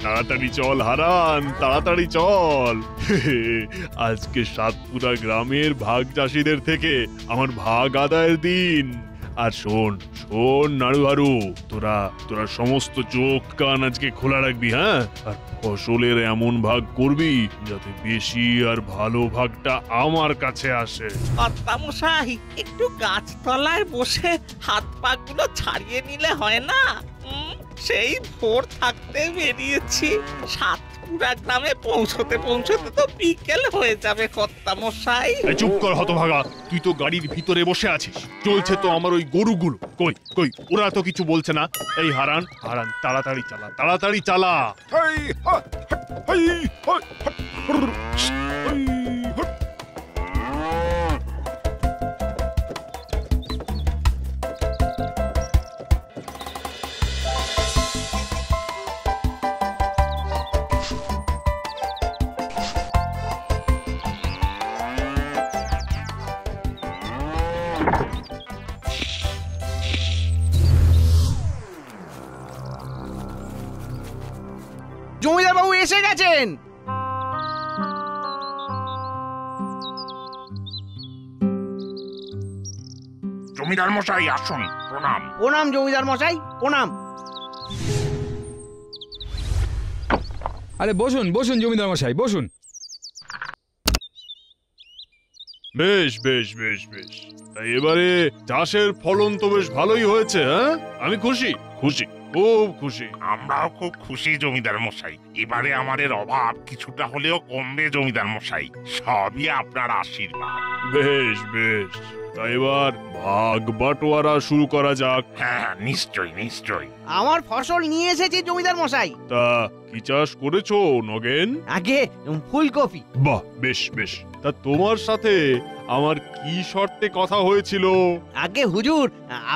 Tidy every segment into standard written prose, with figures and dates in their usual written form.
তাড়াতাড়ি চল হারান, তাড়াতাড়ি চল। আজকে সাতপুরা গ্রামের ভাগ চাষীদের থেকে আমার ভাগ আদায়ের দিন। আর শোন শোন নাড়ুহারু, তোরা তোরা সমস্ত চোখ কান আজকে খোলা রাখবি, হ্যাঁ? আর ফসলের এমন ভাগ করবি যাতে বেশি আর ভালো ভাগটা আমার কাছে আসে। কর্তামশাই, একটু গাছতলায় বসে হাত পা গুলো ছাড়িয়ে নিলে হয় না? সেই ভোর থাকতে বেরিয়েছি, সাতপুরা গ্রামে পৌঁছতে পৌঁছতে তো বিকেল হয়ে যাবে কর্তামশাই। চুপ কর হতভাগা, তুই তো গাড়ির ভিতরে বসে আছিস, চলছে তো আমার ওই গরুগুলো। কই কই ওরা তো কিছু বলছে না। এই হারান হারান, তাড়াতাড়ি চালা, তাড়াতাড়ি চালা। জমিদার বাবু এসে গেছেন। জমিদার মশাই আসুন, প্রণাম। প্রণাম জমিদার মশাই, প্রণাম। আরে বসুন বসুন জমিদার মশাই, বসুন। বেশ বেশ বেশ বেশ, তাই এবারে চাষের ফলন তো বেশ ভালোই হয়েছে, হ্যাঁ? আমি খুশি, খুশি, খুব খুশি। আমরাও খুব খুশি জমিদার মশাই। এবারে আমাদের অভাব কিছুটা হলেও কমবে জমিদার মশাই, সবই আপনার আশীর্বাদ। বেশ বেশ, তাই এবার ভাগ বাটোয়ারা শুরু করা যাক। হ্যাঁ নিশ্চয়ই নিশ্চয়ই। আমার ফসল নিয়ে এসেছি জমিদার মশাই। তা কি চাষ করেছো নগেন? আগে ফুলকপি। বাহ, বেশ বেশ। তা তোমার সাথে আমার কি শর্তে কথা হয়েছিল? আগে হুজুর,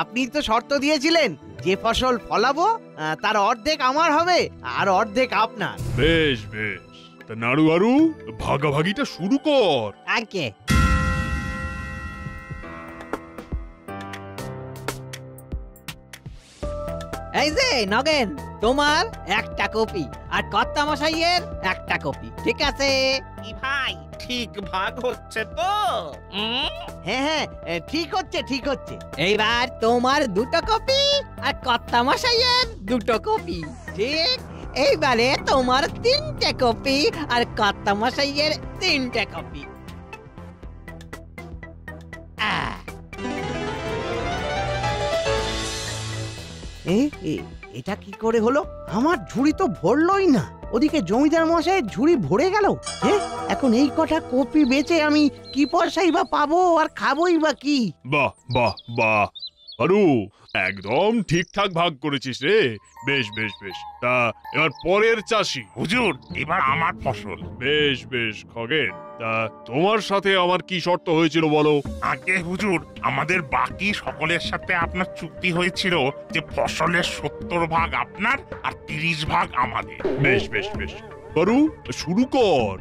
আপনি তো শর্ত দিয়েছিলেন যে ফসল ফলাবো তার অর্ধেক আমার হবে আর অর্ধেক আপনার। বেশ বেশ, তা নাড়ুয়ারু ভাগাভাগিটা শুরু কর। আগে এই যে নগেন, তোমার একটা কপি আর কর্তামশাইয়ের একটা কপি, ঠিক আছে? কি ভাই, ঠিক ভাগ হচ্ছে তো? হ্যাঁ হ্যাঁ, ঠিক হচ্ছে ঠিক হচ্ছে। এইবার তোমার দুটো কপি আর কর্তামশাইয়ের দুটো কপি, ঠিক? এইবারে তোমার তিনটে কপি আর কর্তামশাইয়ের তিনটে কপি। এটা কি করে হলো? আমার ঝুড়ি তো ভরলই না, ওদিকে জমিদার মশাইয়ের ঝুড়ি ভরে গেল। এখন এই কটা কপি বেচে আমি কি পয়সাই বা পাবো আর খাবোই বা কি? বাহ বাহ বাহ, আরু একদম ঠিকঠাক ভাগ করেছিস রে। বেশ বেশ বেশ, তা এবার পরের চাষি। হুজুর, এবার আমার ফসল। বেশ বেশ খগেন, তা তোমার সাথে আমার কি শর্ত হয়েছিল বলো? আগে হুজুর, আমাদের বাকি সকলের সাথে আপনার চুক্তি হয়েছিল যে ফসলের 70 ভাগ আপনার আর 30 ভাগ আমাদের। বেশ বেশ বেশ, আরু শুরু কর।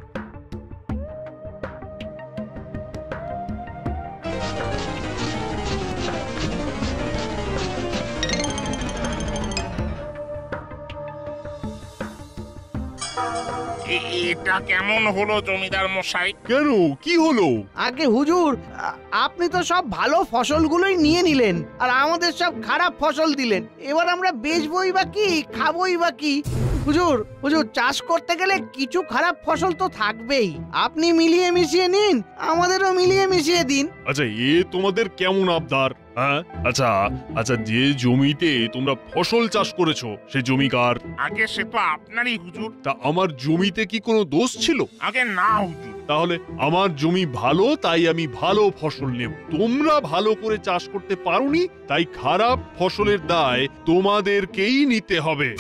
এটা কেমন হলো জমিদার মশাই? কেন, কি হলো? আগে হুজুর, আপনি তো সব ভালো ফসলগুলোই নিয়ে নিলেন আর আমাদের সব খারাপ ফসল দিলেন। এবার আমরা বেচবই বা কি, খাবোই বা কি? হুজুর হুজুর, চাষ করতে গেলে কিছু খারাপ ফসল তো থাকবেই। আপনি মিলিয়ে মিশিয়ে নিন, আমাদেরও মিলিয়ে মিশিয়ে দিন। আচ্ছা, এ তোমাদের কেমন আবদার? হ্যাঁ, আচ্ছা আচ্ছা, যে জমিতে তোমরা ফসল চাষ করেছো সে জমি কার? আগে সে তো আপনারই হুজুর। তা আমার জমিতে কি কোনো দোষ ছিল? আগে না হুজুর। তাহলে আমার জমি ভালো তাই আমি ভালো ফসল নেব, তোমরা ভালো করে চাষ করতে পারোনি তাই খারাপ ফসলের দায় তোমাদেরকেই নিতে হবে।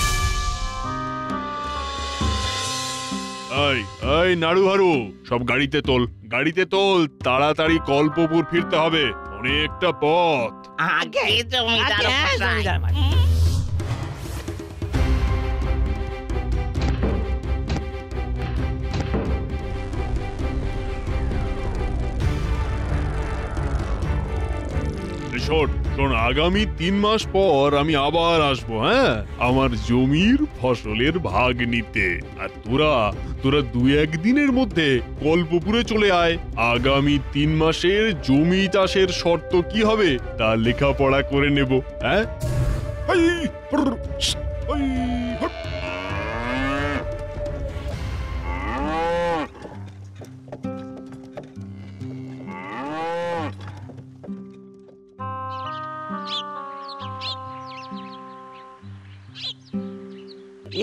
এই এই নাড়ুহারু, সব গাড়িতে তোল, গাড়িতে তোল, তাড়াতাড়ি কল্পপুর ফিরতে হবে, অনেকটা পথ। আগে জমিদার মশাই। শোন শোন, আগামী 3 মাস পর আমি আবার আসবো, হ্যাঁ, আমার জমির ফসলের ভাগ নিতে। আর তোরা 2-1 দিনের মধ্যে কল্পপুরে চলে আয়। আগামী 3 মাসের জমি চাষের শর্ত কি হবে তা লেখাপড়া করে নেব, হ্যাঁ। এই, হুর, শ্, এই, হুর।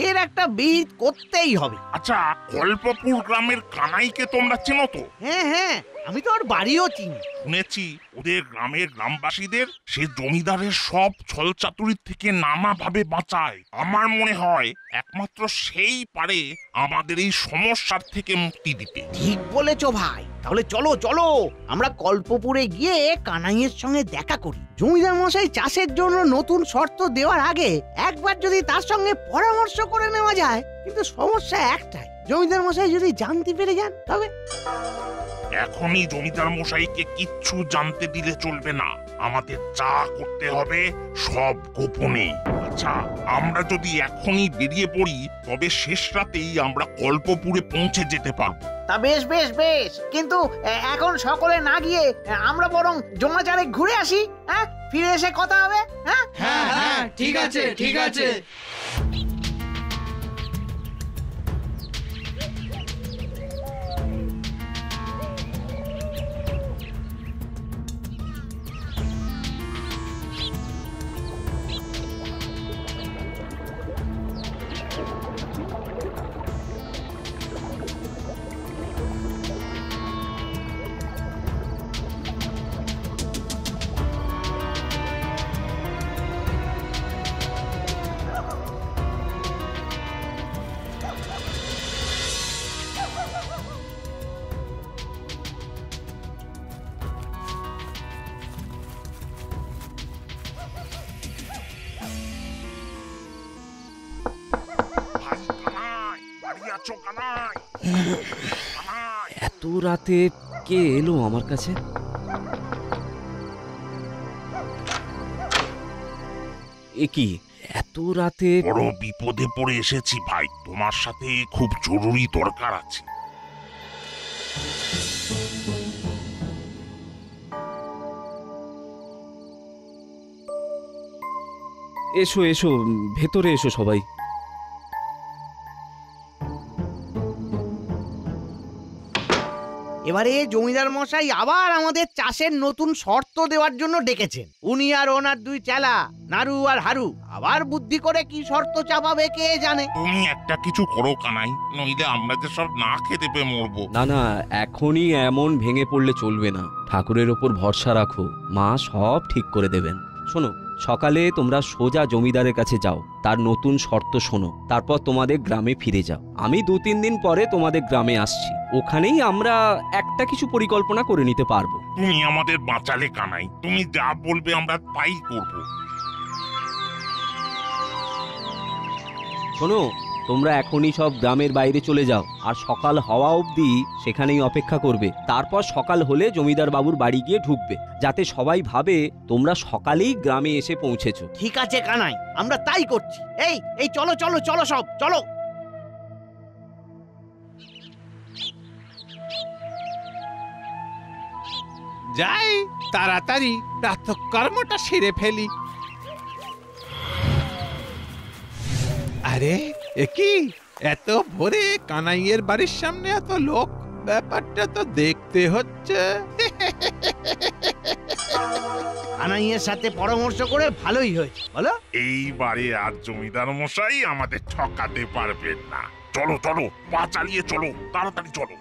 এর একটা বিহিত করতেই হবে। আচ্ছা, কল্পপুর গ্রামের কানাইকে তোমরা চেনো তো? হ্যাঁ হ্যাঁ, আমি তো ওর বাড়িও চিনি। শুনেছি ওদের গ্রামের গ্রামবাসীদের সে জমিদারের সব ছলচাতুরির থেকে নানাভাবে বাঁচায়। আমার মনে হয় একমাত্র সেই পারে আমাদের এই সমস্যার থেকে মুক্তি দিতে। ঠিক বলেছো ভাই, তাহলে চলো চলো আমরা কল্পপুরে গিয়ে কানাইয়ের সঙ্গে দেখা করি। জমিদার মশাই চাষের জন্য নতুন শর্ত দেওয়ার আগে একবার যদি তার সঙ্গে পরামর্শ করে নেওয়া যায়। কিন্তু সমস্যা একটাই, জমিদার মশাই যদি জানতে পেরে যান তবে। এখনই জমিদার মশাইকে কিচ্ছু জানতে দিলে চলবে না। আমাদের যা করতে হবে সব গোপনে। আচ্ছা, আমরা যদি এখনই বেরিয়ে পড়ি তবে শেষ রাতেই আমরা কল্পপুরে পৌঁছে যেতে পারবো। তা বেশ বেশ বেশ, কিন্তু এখন সকলে না গিয়ে আমরা বরং জমাচারে ঘুরে আসি, হ্যাঁ, ফিরে এসে কথা হবে। হ্যাঁ হ্যাঁ হ্যাঁ, ঠিক আছে ঠিক আছে। ভাই কানাই, বাড়ি আছো কানাই? কানাই, এত রাতে কে এলো আমার কাছে? এ কি এত রাতে? বড় বিপদে পড়ে এসেছি ভাই, তোমার সাথে খুব জরুরি দরকার আছে। এসো এসো, ভেতরে এসো সবাই। এবারে জমিদার মশাই আবার আমাদের চাষের নতুন শর্ত দেওয়ার জন্য ডেকেছেন। উনি আর ওনার 2 চেলা নাড়ু আর হারু আবার বুদ্ধি করে কি শর্ত চাপাবে কে জানে। তুমি একটা কিছু করো কানাই, নইলে আমরা যে সব না খেতে পেয়ে মরবো। না না, এখনই এমন ভেঙে পড়লে চলবে না। ঠাকুরের ওপর ভরসা রাখো, মা সব ঠিক করে দেবেন। শোনো, সকালে তোমরা সোজা জমিদারের কাছে যাও, তার নতুন শর্ত শোনো, তারপর তোমাদের গ্রামে ফিরে যাও। আমি 2-3 দিন পরে তোমাদের গ্রামে আসছি, ওখানেই আমরা একটা কিছু পরিকল্পনা করে নিতে পারবো। তুমি আমাদের বাঁচালে কানাই, তুমি যা বলবে আমরা তাই করবো। শোনো, তোমরা এখনই সব গ্রামের বাইরে চলে যাও, আর সকাল হওয়া অবধি সেখানেই অপেক্ষা করবে। তারপর সকাল হলে জমিদার বাবুর বাড়ি গিয়ে ঢুকবে, যাতে সবাই ভাবে তোমরা সকালেই গ্রামে এসে পৌঁছেছো। ঠিক আছে কানাই, আমরা তাই করছি। এই এই চলো চলো চলো সব চলো। যাই তাড়াতাড়ি প্রাতঃকর্মটা সেরে ফেলি। আরে এ কি, এত ভোরে কানাইয়ের বাড়ির সামনে এত লোক? ব্যাপারটা তো দেখতে হচ্ছে। কানাইয়ের সাথে পরামর্শ করে ভালোই হয়েছে, বলো। এইবারে আর জমিদার মশাই আমাদের ঠকাতে পারবেন না। চলো চলো, পা চালিয়ে চলো, তাড়াতাড়ি চলো।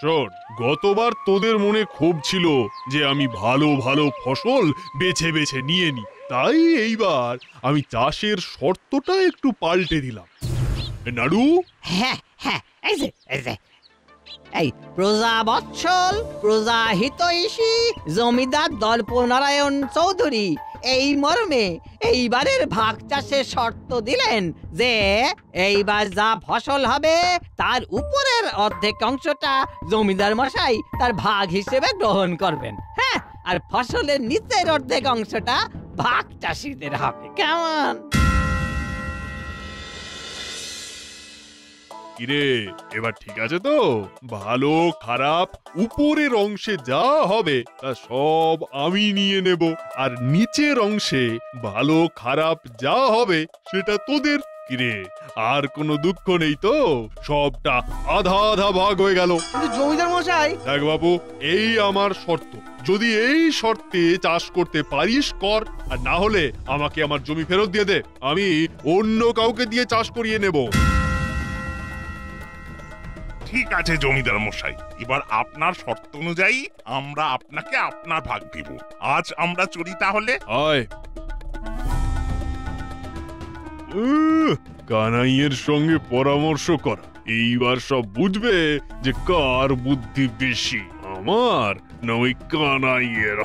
শোন, গতবার তোদের মনে ক্ষোভ ছিল যে আমি ভালো ভালো ফসল বেছে বেছে নিয়ে নি। তাই এইবার আমি চাষের শর্তটা একটু পাল্টে দিলাম। নাড়ু, হ্যাঁ হ্যাঁ, এই যে এই প্রজা বৎসল, প্রজা হিতৈষী জমিদার দর্পনারায়ণ চৌধুরী এই মর্মে এইবারের ভাগ চাষের শর্ত দিলেন যে এইবার যা ফসল হবে তার উপরের অর্ধেক অংশটা জমিদার মশাই তার ভাগ হিসেবে গ্রহণ করবেন। হ্যাঁ, আর ফসলের নিচের অর্ধেক অংশটা ভাগ চাষিদের হবে। কেমন? কিরে, এবার ঠিক আছে তো? ভালো খারাপ উপরের অংশে যা হবে তা সব আমি নিয়ে নেব, আর নিচের অংশে ভালো খারাপ যা হবে সেটা তোদের। কিরে, আর কোনো দুঃখ নেই তো? সবটা আধা আধা ভাগ হয়ে গেল। কিন্তু জমিদার মশাই, দেখ বাবু, এই আমার শর্ত। যদি এই শর্তে চাষ করতে পারিস কর, আর না হলে আমাকে আমার জমি ফেরত দিয়ে দে, আমি অন্য কাউকে দিয়ে চাষ করিয়ে নেব। ঠিক আছে জমিদার মশাই, এবার আপনার শর্ত অনুযায়ী আমরা আপনাকে আপনার ভাগ দিব। আজ আমরা চলি তাহলে। আয়। কানাইয়ের সঙ্গে পরামর্শ করা, এইবার সব বুঝবে যে কার বুদ্ধি বেশি, আমার না ওই কানাইয়ের।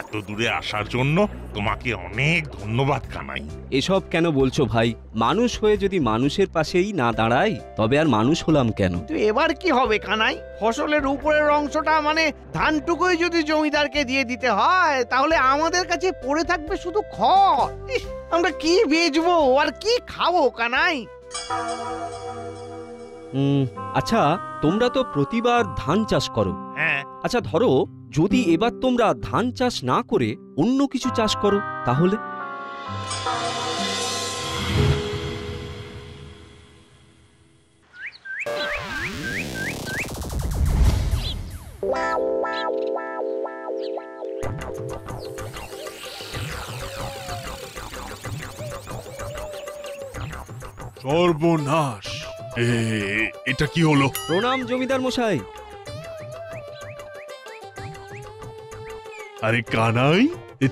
এত দূরে আসার জন্য তোমাকে অনেক ধন্যবাদ কানাই। এসব কেন বলছো ভাই? মানুষ হয়ে যদি মানুষের পাশেই না দাঁড়াই তবে আর মানুষ হলাম কেন? তো এবার কি হবে কানাই? ফসলের উপরের অংশটা মানে ধানটুকুই যদি জমিদারকে দিয়ে দিতে হয়, তাহলে আমাদের কাছে পড়ে থাকবে শুধু খড়। ইস, আমরা কি বেচবো আর কি খাবো কানাই? আচ্ছা, তোমরা তো প্রতিবার ধান চাষ করো। হ্যাঁ, আচ্ছা ধরো, যদি এবার তোমরা ধান চাষ না করে অন্য কিছু চাষ করো, তাহলে? সর্বনাশ! এটা কি হলো? প্রণাম জমিদার মশাই। আরে কানাই,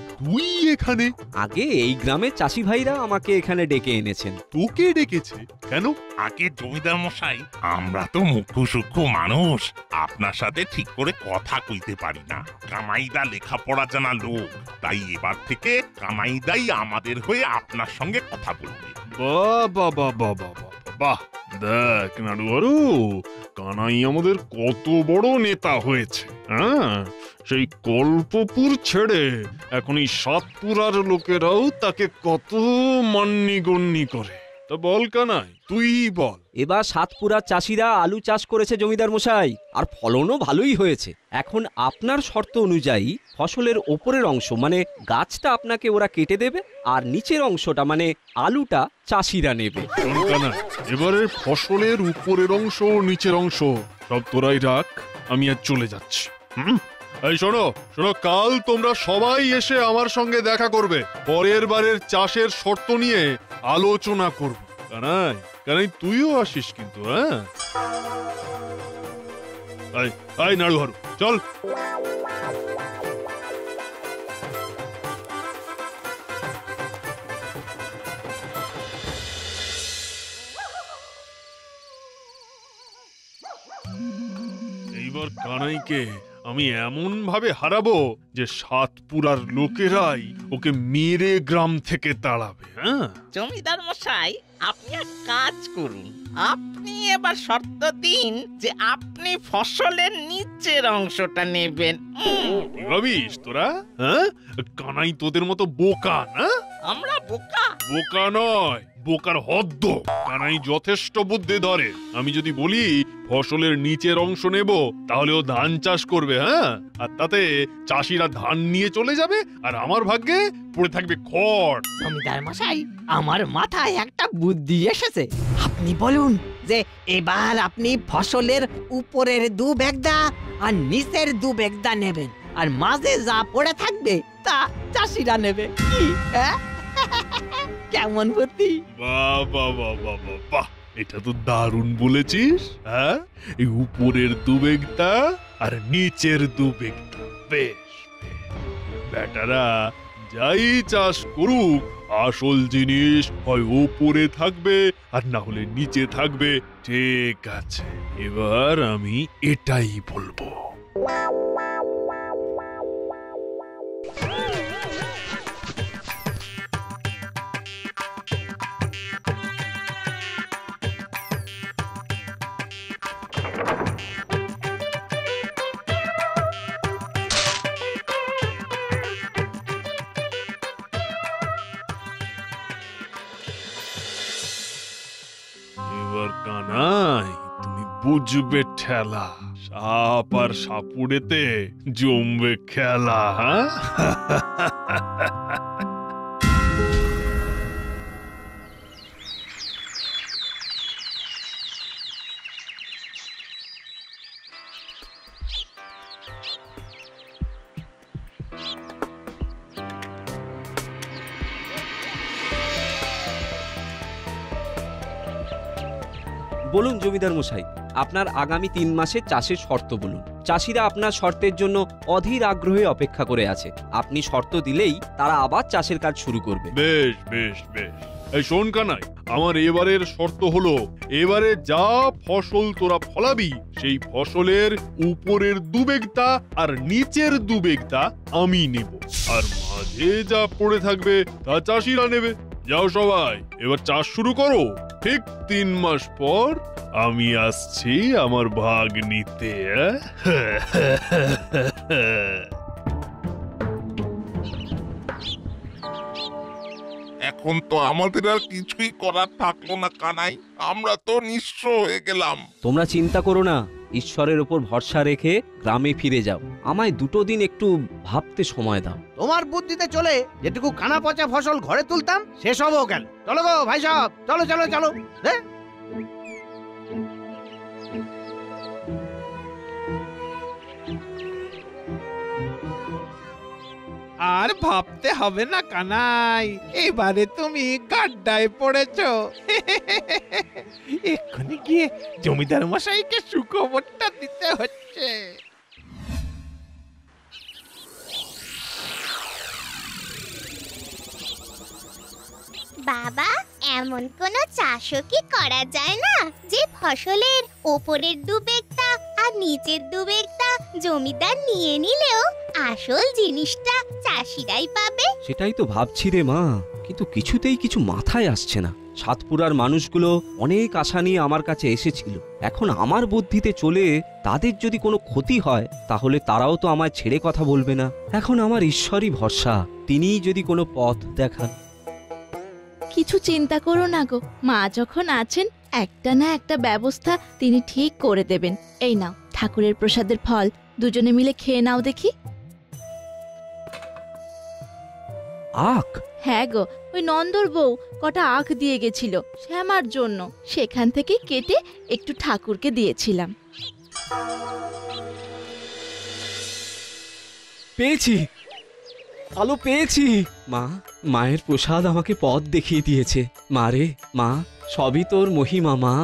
তুই এখানে? আগে এই গ্রামের চাষি ভাইরা আমাকে এখানে ডেকে এনেছেন। তোকে ডেকেছে কেন? আগে জমিদার মশাই, আমরা তো মুখ্য সূক্ষ্ম মানুষ, আপনার সাথে ঠিক করে কথা কইতে পারি না। কানাইদা লেখাপড়া জানা লোক, তাই এবার থেকে কানাইদাই আমাদের হয়ে আপনার সঙ্গে কথা বলবে। বাহ বাহ বাহ বাহ বাহ বাহ বাহ! দেখ নাড়ুয়ারু, কানাই আমাদের কত বড় নেতা হয়েছে। হ্যাঁ, সেই কল্পপুর ছেড়ে এখন এই সাতপুরার লোকেরাও তাকে কত মান্যগণ্য করে। তা বল কানাই, তুই বল। এবার সাতপুরার চাষিরা আলু চাষ করেছে জমিদার মশাই, আর ফলনও ভালোই হয়েছে। এখন আপনার শর্ত অনুযায়ী ফসলের ওপরের অংশ মানে গাছটা আপনাকে ওরা কেটে দেবে, আর নিচের অংশটা মানে আলুটা চাষিরা নেবে। শোন কানাই, এবারে ফসলের উপরের অংশ নিচের অংশ সব তোরাই রাখ, আমি আর চলে যাচ্ছি। এই শোনো শোনো, কাল তোমরা সবাই এসে আমার সঙ্গে দেখা করবে, পরের বারের চাষের শর্ত নিয়ে আলোচনা করব। কানাই, কানাই তুইও আসিস কিন্তু। হ্যাঁ, আয় নাড়ুহারু, চল। এইবার কানাইকে আমি এমন ভাবে হারাবো যে সাতপুরার লোকেরাই ওকে মেরে গ্রাম থেকে তাড়াবে। হ্যাঁ, জমিদার মশাই, আপনি এক কাজ করুন, আপনি এবার শর্ত দিন যে আপনি ফসলের নিচের অংশটা নেবেন। কি ভাবিস তোরা? হ্যাঁ, কানাই তোদের মতো বোকা না? আমরা বোকা? বোকা নয়, বোকার হদ্দ। কানাই যথেষ্ট বুদ্ধি ধরে। আমি যদি বলি ফসলের নিচের অংশ নেব, তাহলে ও ধান চাষ করবে। হ্যাঁ, আর তাতে চাষিরা ধান নিয়ে চলে যাবে, আর আমার ভাগ্যে পড়ে থাকবে খড়। জমিদার মশাই, আমার মাথায় একটা বুদ্ধি এসেছে। আপনি বলুন যে এবার আপনি ফসলের উপরের 2 বেগদা আর নিচের 2 বেগদা নেবেন, আর মাঝে যা পড়ে থাকবে তা চাষিরা নেবে। কি, হ্যাঁ? কেমন বুদ্ধি? বাহ বাহ বাহ বাহ বাহ বাহ! এটা তো দারুণ বলেছিস। হ্যাঁ, এই উপরের দুবেগটা আর নিচের দুবেগটা বেশ বেশ। বেটারা যাই চাষ করুক, আসল জিনিস হয় উপরে থাকবে আর না হলে নিচে থাকবে। ঠিক আছে, এবার আমি এটাই বলবো। এবার কানাই, তুমি বুঝবে ঠেলা। সাপ আর সাপুড়েতে জমবে খেলা। হ্যাঁ, বলুন জমিদার মশাই, আপনার আগামী 3 মাসের চাষের শর্ত বলুন। চাষিরা আপনার শর্তের জন্য অধীর আগ্রহে অপেক্ষা করে আছে। আপনি শর্ত দিলেই তারা আবার চাষের কাজ শুরু করবে। বেশ বেশ বেশ। এই শোন কানাই, আমার এবারের শর্ত হলো, এবারে যা ফসল তোরা ফলাবি সেই ফসলের উপরের দুবেগটা আর নিচের দুবেগটা আমি নেব, আর মাঝে যা পড়ে থাকবে তা চাষিরা নেবে। যাও সবাই, এবার চাষ শুরু করো। ঠিক 3 মাস পর আমি আসছি আমার ভাগ নিতে। এখন তো আমাদের আর কিছুই করার থাকলো না কানাই, আমরা তো নিঃস্ব হয়ে গেলাম। তোমরা চিন্তা করো না, ঈশ্বরের ওপর ভরসা রেখে গ্রামে ফিরে যাও। আমায় 2 দিন একটু ভাবতে সময় দাও। তোমার বুদ্ধিতে চলে যেটুকু কানা পচা ফসল ঘরে তুলতাম সেসবও গেল। চলো গো ভাই সাহেব, চলো চলো চলো। হ্যাঁ, আর ভাবতে হবে না কানাই, এবারে তুমি গাড্ডায় পড়েছো। এক্ষুনি গিয়ে জমিদার মশাইকে সুখবরটা দিতে হচ্ছে। বাবা, এমন কোনো চাষও কি করা যায় না যে ফসলের ওপরের দুবেগটা আর নিচের দুবেগটা জমিদার নিয়ে নিলেও আসল জিনিসটা চাষিরাই পাবে? সেটাই তো ভাবছি রে মা, কিন্তু কিছুতেই কিছু মাথায় আসছে না। সাতপুরার মানুষগুলো অনেক আশা নিয়ে আমার কাছে এসেছিল। এখন আমার বুদ্ধিতে চলে তাদের যদি কোনো ক্ষতি হয় তাহলে তারাও তো আমায় ছেড়ে কথা বলবে না। এখন আমার ঈশ্বরই ভরসা, তিনিই যদি কোনো পথ দেখান। কিছু চিন্তা করো না গো, মা যখন আছেন একটা না একটা ব্যবস্থা তিনি ঠিক করে দেবেন। এই নাও ঠাকুরের প্রসাদের ফল, দুজনে মিলে খেয়ে নাও দেখি। আখ? হ্যাঁ গো, ওই নন্দর বউ কটা আখ দিয়ে গেছিল শ্যামার জন্য, সেখান থেকে কেটে একটু ঠাকুরকে দিয়েছিলাম। পেয়েছি, আলো পেয়েছি। মা, মায়ের প্রসাদ আমাকে পথ দেখিয়ে দিয়েছে। মা রে মা, সবই তোর মহিমা মা,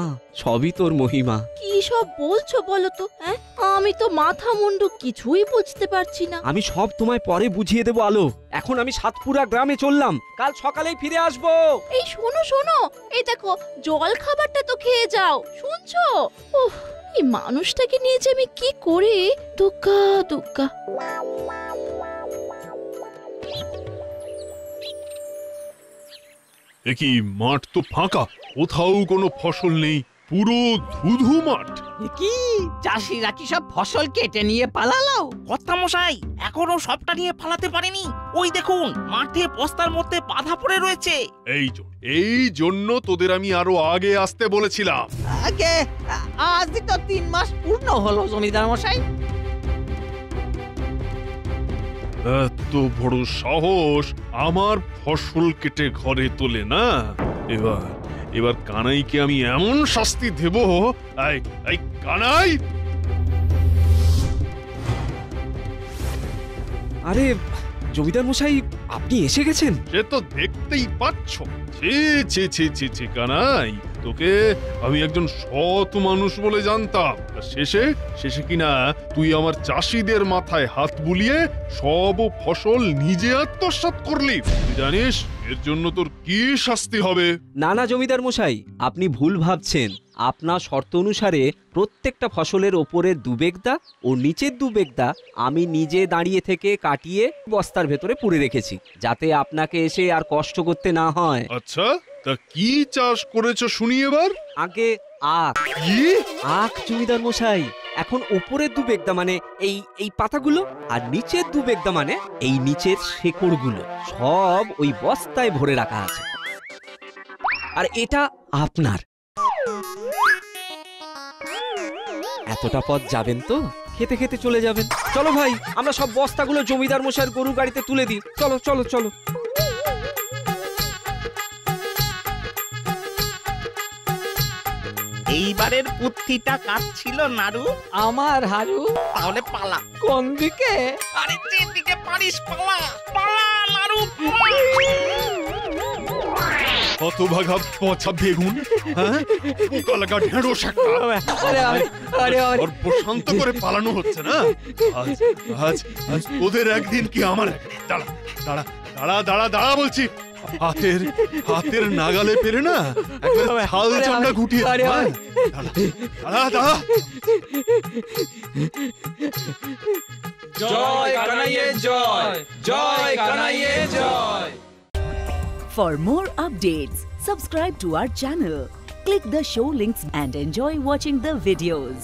সবই তোর মহিমা। কি সব বলছো বলো তো? হ্যাঁ, আমি তো মাথা মুন্ডু কিছুই বুঝতে পারছি না। আমি সব তোমায় পরে বুঝিয়ে দেবো আলো। এখন আমি সাতপুরা গ্রামে চললাম, কাল সকালেই ফিরে আসবো। এই শোনো শোনো, এই দেখো জল খাবারটা তো খেয়ে যাও, শুনছো? উফ, এই মানুষটাকে নিয়ে যে আমি কি করি, দুঃখা দুঃখা। কি মাঠ তো ফাঁকা, কোথাও কোনো ফসল নেই, পুরো ধুধু মাঠ। কি চাষিরা কি সব ফসল কেটে নিয়ে পালালো? কর্তা মশাই এখনো সবটা নিয়ে ফালাতে পারেনি। ওই দেখুন, মাঠে বস্তার মধ্যে বাঁধা পড়ে রয়েছে। এই জন্য তোদের আমি আরো আগে আসতে বলেছিলাম। আগে আজই তো 3 মাস পূর্ণ হলো জমিদার মশাই। এত বড় সাহস, আমার ফসল কেটে ঘরে তোলে না। এবার কানাইকে আমি এমন শাস্তি দেব। এই কানাই! আরে জমিদার মশাই, আপনি এসে গেছেন? সে তো দেখতেই পাচ্ছ। ছি ছি ছি ছি ছি কানাই, তোকে আমি একজন সৎ মানুষ বলে জানতাম, আর শেষে কিনা তুই আমার চাষিদের মাথায় হাত বুলিয়ে সব ফসল নিজে আত্মসাৎ করলি। তুই জানিস এর জন্য তোর কি শাস্তি হবে? না না জমিদার মশাই, আপনি ভুল ভাবছেন। আপনার শর্ত অনুসারে প্রত্যেকটা ফসলের ওপরের 2 বেগদা ও নিচের 2 বেগদা আমি নিজে দাঁড়িয়ে থেকে কাটিয়ে বস্তার ভেতরে পুরে রেখেছি, যাতে আপনাকে এসে আর কষ্ট করতে না হয়। আচ্ছা, তা কি চাষ করেছো শুনি এবার? আগে আখ। কি? আখ জমিদার মশাই। এখন উপরের 2 বেগদা মানে এই পাতাগুলো, আর নিচের 2 বেগদা মানে এই নিচের শেকড়গুলো, সব ওই বস্তায় ভরে রাখা আছে। আর এটা আপনার। এতটা পথ যাবেন তো, খেতে খেতে চলে যাবেন। চলো ভাই, আমরা সব বস্তাগুলো জমিদার মশাইয়ের গরু গাড়িতে তুলে দিই। চলো চলো চলো। এইবারের পুত্থিটা কার ছিল নাড়ু? আমার হারু। তাহলে পালা। কোন দিকে? আরে যেদিকে পারিস পালা, পালা নাড়ু। হতভাগা পচা বেগুন, হ্যাঁ? পোকা লাগা ঢেঁড়স একটা। আর প্রশান্ত করে পালানো হচ্ছে না? আজ তোদের একদিন কি আমার একদিন। দাঁড়া দাঁড়া দাঁড়া দাঁড়া বলছি। হাতের নাগালে পেরে না একবারে ছাল চামড়া গুটিয়ে দাঁড়া দাঁড়া। জয় কানাইয়ে জয়, জয় কানাইয়ে জয়। For more updates, subscribe to our channel, click the show links and enjoy watching the videos.